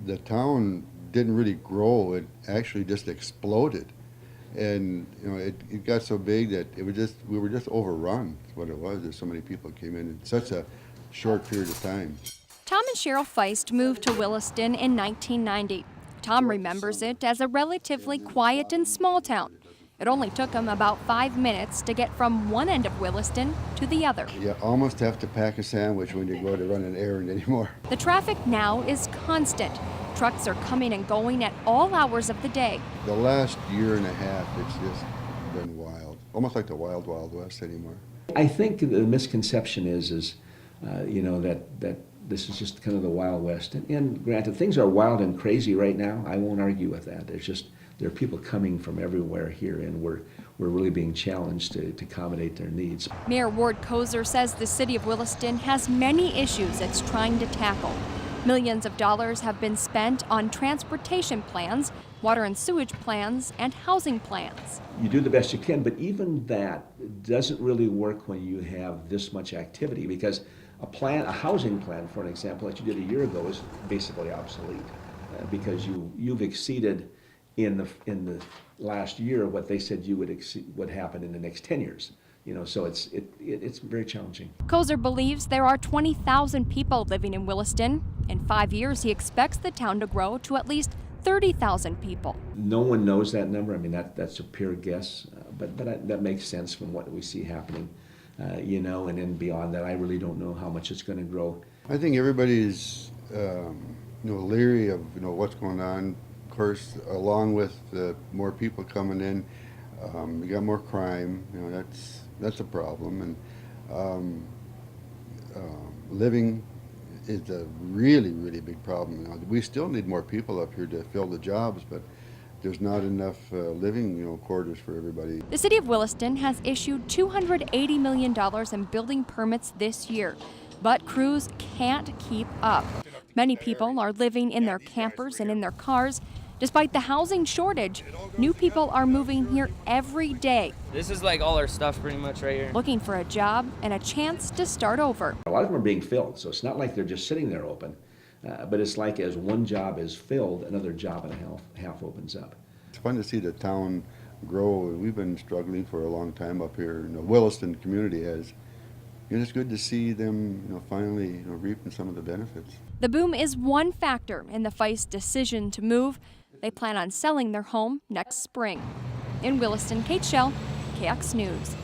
The town didn't really grow, it actually just exploded. And it got so big that we were just overrun. That's what it was. There's so many people came in such a short period of time. Tom and Cheryl Feist moved to Williston in 1990. Tom remembers it as a relatively quiet and small town. It only took him about 5 minutes to get from one end of Williston to the other. You almost have to pack a sandwich when you go to run an errand anymore. The traffic now is constant. Trucks are coming and going at all hours of the day. The last year and a half, it's just been wild. Almost like the wild, wild west anymore. I think the misconception is that this is just kind of the Wild West. And granted, things are wild and crazy right now. I won't argue with that. There are people coming from everywhere here, and we're really being challenged to accommodate their needs. Mayor Ward Kozer says the city of Williston has many issues it's trying to tackle. Millions of dollars have been spent on transportation plans, water and sewage plans, and housing plans. You do the best you can, but even that doesn't really work when you have this much activity, because a housing plan, for an example, that you did a year ago is basically obsolete because you've exceeded in the last year what they said you would happen in the next 10 years. So it's very challenging. Kozer believes there are 20,000 people living in Williston. In 5 years, he expects the town to grow to at least 30,000 people. No one knows that number. I mean, that's a pure guess, but that makes sense from what we see happening. And then beyond that, I really don't know how much it's going to grow. I think everybody's leery of what's going on. Of course, along with more people coming in, you got more crime. That's a problem, and living is a really, really big problem. We still need more people up here to fill the jobs, but there's not enough living quarters for everybody. The city of Williston has issued $280 million in building permits this year, but crews can't keep up. Many people are living in their campers and in their cars. Despite the housing shortage, new people are moving here every day. This is like all our stuff pretty much right here. Looking for a job and a chance to start over. A lot of them are being filled, so it's not like they're just sitting there open, but it's like as one job is filled, another job and a half opens up. It's fun to see the town grow. We've been struggling for a long time up here. Williston community has. It's good to see them finally reaping some of the benefits. The boom is one factor in the Feist decision to move. They plan on selling their home next spring. In Williston, Kate Schell, KX News.